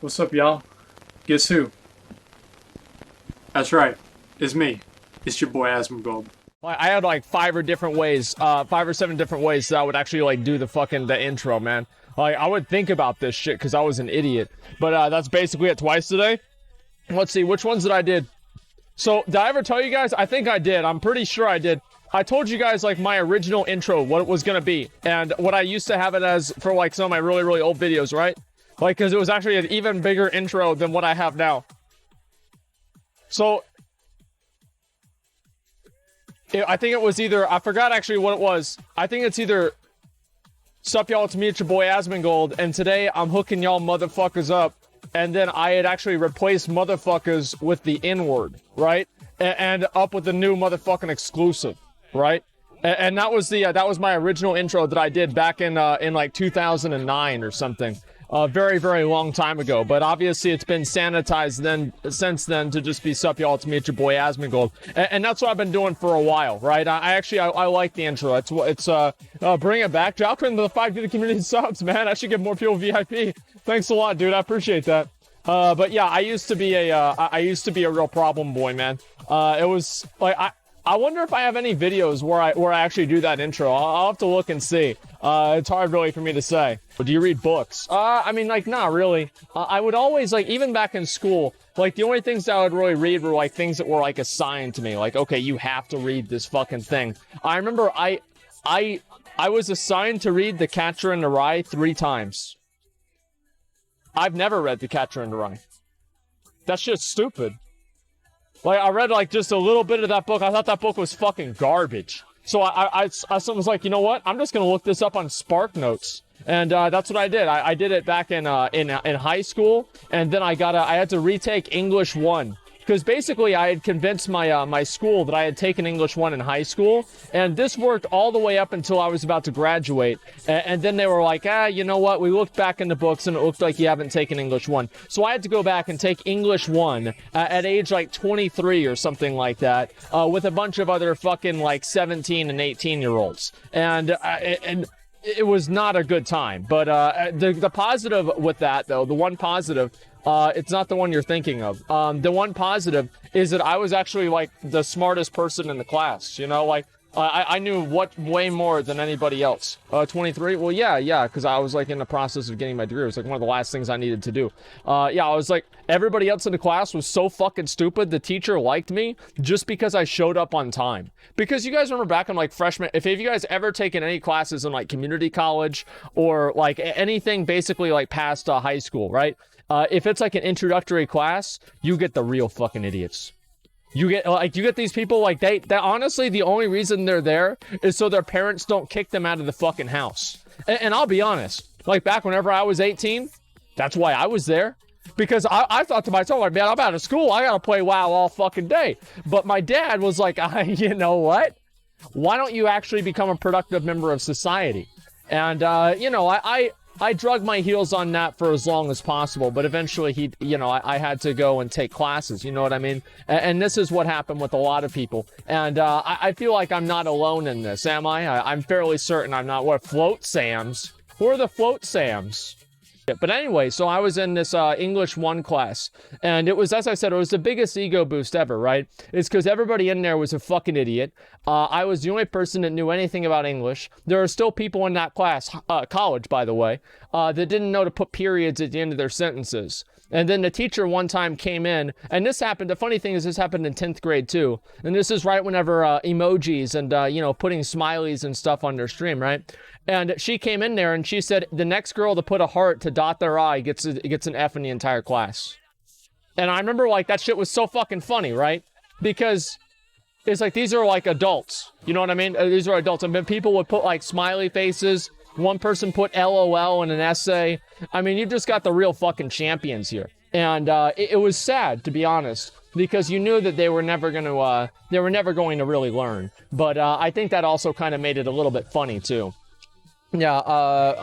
What's up, y'all? Guess who? That's right. It's me. It's your boy Asmongold. I had like five or seven different ways that I would actually like do the intro, man. Like I would think about this shit because I was an idiot. But that's basically it twice today. Let's see, which ones did I did? So did I ever tell you guys? I think I did. I'm pretty sure I did. I told you guys like my original intro, what it was gonna be, and what I used to have it as for like some of my really, really old videos, right? Like, because it was actually an even bigger intro than what I have now. So I think it was either, I forgot actually what it was. I think it's either Sup Y'all, it's me, it's your boy Asmongold, and today I'm hooking y'all motherfuckers up. And then I had actually replaced motherfuckers with the N-word, right? And up with the new motherfucking exclusive, right? And that was that was my original intro that I did back in like 2009 or something. Very, very long time ago, but obviously it's been sanitized since then to just be Sup Y'all, it's me, it's your boy Asmongold, and that's what I've been doing for a while, right? I like the intro. It's bring it back. Drop into the 5 to the community subs, man. I should get more people VIP. Thanks a lot, dude. I appreciate that. But yeah, I used to be a real problem boy, man. It was like I wonder if I have any videos where I actually do that intro. I'll have to look and see. It's hard really for me to say. But do you read books? I mean, like, not really. I would always, like, even back in school, like, the only things that I would really read were, like, things that were, like, assigned to me. Like, okay, you have to read this fucking thing. I remember I was assigned to read The Catcher in the Rye 3 times. I've never read The Catcher in the Rye. That shit's stupid. Like, I read, like, just a little bit of that book. I thought that book was fucking garbage. So I was like, you know what? I'm just gonna look this up on Spark Notes. And that's what I did. I did it back in high school. And then I had to retake English 1. Because basically I had convinced my school that I had taken English 1 in high school, and this worked all the way up until I was about to graduate. And then they were like, you know what? We looked back in the books and it looked like you haven't taken English 1. So I had to go back and take English 1 at age like 23 or something like that, with a bunch of other fucking like 17 and 18-year-olds. And it was not a good time. But the positive with that, though, the one positive, it's not the one you're thinking of. The one positive is that I was actually, like, the smartest person in the class, you know? Like, I knew way more than anybody else. 23? Well, yeah, because I was, like, in the process of getting my degree. It was, like, one of the last things I needed to do. Yeah, I was, like, everybody else in the class was so fucking stupid, the teacher liked me just because I showed up on time. Because you guys remember back in, like, freshman, if you guys ever taken any classes in, like, community college or, like, anything basically, like, past high school, right? If it's like an introductory class, you get the real fucking idiots. You get these people, like, they honestly, the only reason they're there is so their parents don't kick them out of the fucking house. And I'll be honest, like, back whenever I was 18, that's why I was there. Because I thought to myself, like, man, I'm out of school, I gotta play WoW all fucking day. But my dad was like, you know what? Why don't you actually become a productive member of society? And, you know, I drug my heels on that for as long as possible, but eventually I had to go and take classes, you know what I mean? And this is what happened with a lot of people. And I feel like I'm not alone in this, am I? I'm fairly certain I'm not. What, Float Sams? Who are the Float Sams? But anyway, so I was in this English 1 class, and it was, as I said, it was the biggest ego boost ever, right? It's because everybody in there was a fucking idiot. I was the only person that knew anything about English. There are still people in that class, college, by the way, that didn't know to put periods at the end of their sentences. And then the teacher one time came in, and this happened, the funny thing is this happened in 10th grade too. And this is right whenever emojis and, you know, putting smileys and stuff on their stream, right? And she came in there and she said, the next girl to put a heart to dot their I gets an F in the entire class. And I remember, like, that shit was so fucking funny, right? Because it's like, these are like adults, you know what I mean? These are adults. And then people would put like smiley faces. One person put LOL in an essay. I mean, you just got the real fucking champions here. And it was sad, to be honest, because you knew that they were never going to really learn. But I think that also kind of made it a little bit funny too. Yeah,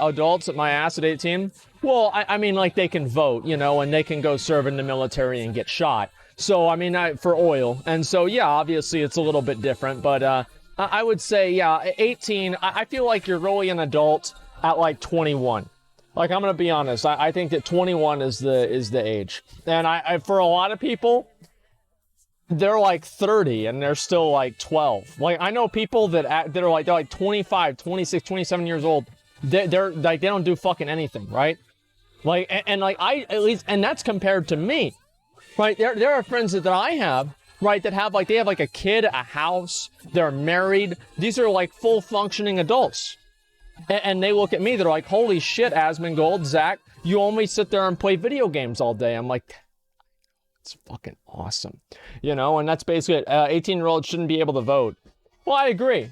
adults at my ass at 18. Well, I mean, like, they can vote, you know, and they can go serve in the military and get shot. So, I mean, for oil. And so, yeah, obviously it's a little bit different. But I would say, yeah, 18, I feel like you're really an adult at like 21. Like, I'm gonna be honest. I think that 21 is the age, and I for a lot of people, they're like 30 and they're still like 12. Like, I know people that are like, they're like 25, 26, 27 years old. They're like, they don't do fucking anything, right? Like, and like, at least, and that's compared to me, right? There are friends that I have, right, that have like, they have like a kid, a house, they're married. These are like full functioning adults. And they look at me, they're like, holy shit, Asmongold, Zach, you only sit there and play video games all day. I'm like, it's fucking awesome. You know, and that's basically it. 18-year-olds shouldn't be able to vote. Well, I agree.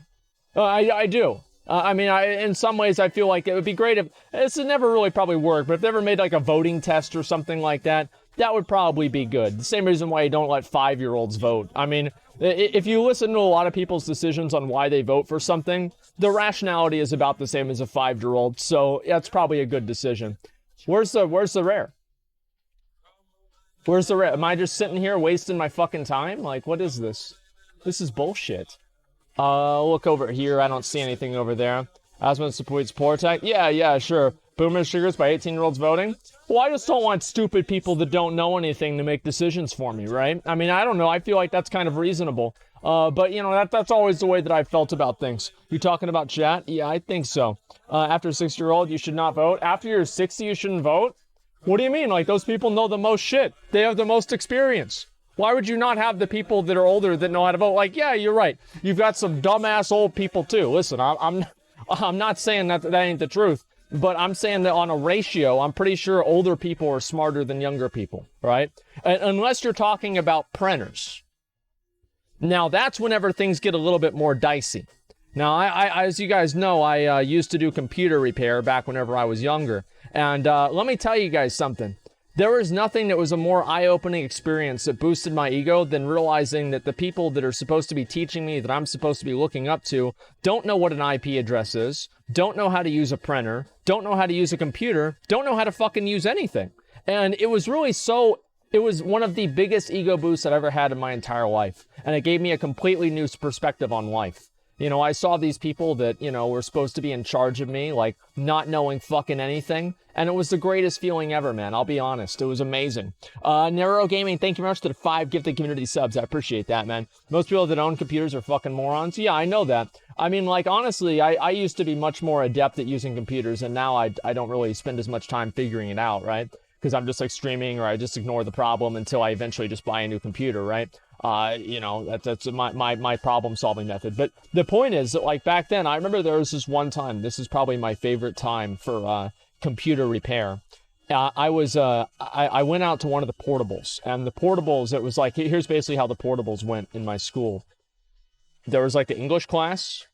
I do. I mean, in some ways, I feel like it would be great if, this would never really probably work, but if they ever made like a voting test or something like that, that would probably be good. The same reason why you don't let 5-year-olds vote. I mean, if you listen to a lot of people's decisions on why they vote for something, the rationality is about the same as a 5-year-old, so that's probably a good decision. Where's the rare? Where's the rare? Am I just sitting here wasting my fucking time? Like, what is this? This is bullshit. Look over here. I don't see anything over there. Asmund supports poor tech. Yeah, sure. Boomer triggers by 18-year-olds voting. Well, I just don't want stupid people that don't know anything to make decisions for me, right? I mean, I don't know. I feel like that's kind of reasonable. But, you know, that's always the way that I've felt about things. You talking about chat? Yeah, I think so. After a 60-year-old, you should not vote. After you're 60, you shouldn't vote? What do you mean? Like, those people know the most shit. They have the most experience. Why would you not have the people that are older that know how to vote? Like, yeah, you're right. You've got some dumbass old people, too. Listen, I'm not saying that ain't the truth. But I'm saying that on a ratio, I'm pretty sure older people are smarter than younger people, right? Unless you're talking about printers. Now, that's whenever things get a little bit more dicey. Now, I as you guys know, I used to do computer repair back whenever I was younger. And let me tell you guys something. There was nothing that was a more eye-opening experience that boosted my ego than realizing that the people that are supposed to be teaching me, that I'm supposed to be looking up to, don't know what an IP address is, don't know how to use a printer, don't know how to use a computer, don't know how to fucking use anything. And it was really it was one of the biggest ego boosts I've ever had in my entire life. And it gave me a completely new perspective on life. You know, I saw these people that, you know, were supposed to be in charge of me, like, not knowing fucking anything. And it was the greatest feeling ever, man. I'll be honest. It was amazing. Nero Gaming, thank you very much to the 5 gifted community subs. I appreciate that, man. Most people that own computers are fucking morons. Yeah, I know that. I mean, like, honestly, I used to be much more adept at using computers, and now I don't really spend as much time figuring it out, right? Because I'm just, like, streaming, or I just ignore the problem until I eventually just buy a new computer, right? You know, that's my problem-solving method. But the point is that, like, back then, I remember there was this one time, this is probably my favorite time for computer repair. I went out to one of the portables, and the portables, it was like, here's basically how the portables went in my school. There was, like, the English class,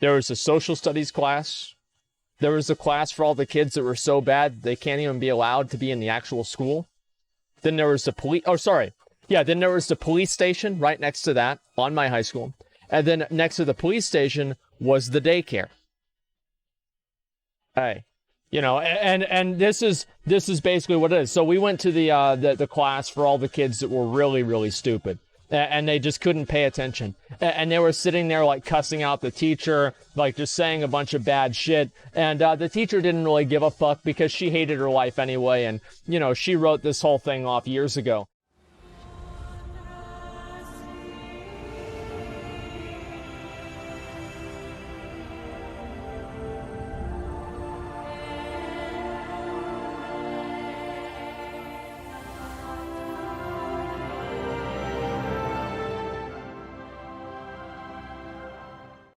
there was the social studies class, there was the class for all the kids that were so bad they can't even be allowed to be in the actual school. Then there was the then there was the police station right next to that on my high school. And then next to the police station was the daycare. Hey, you know, and this is basically what it is. So we went to the class for all the kids that were really, really stupid. And they just couldn't pay attention. And they were sitting there, like, cussing out the teacher, like, just saying a bunch of bad shit. And the teacher didn't really give a fuck because she hated her life anyway. And, you know, she wrote this whole thing off years ago.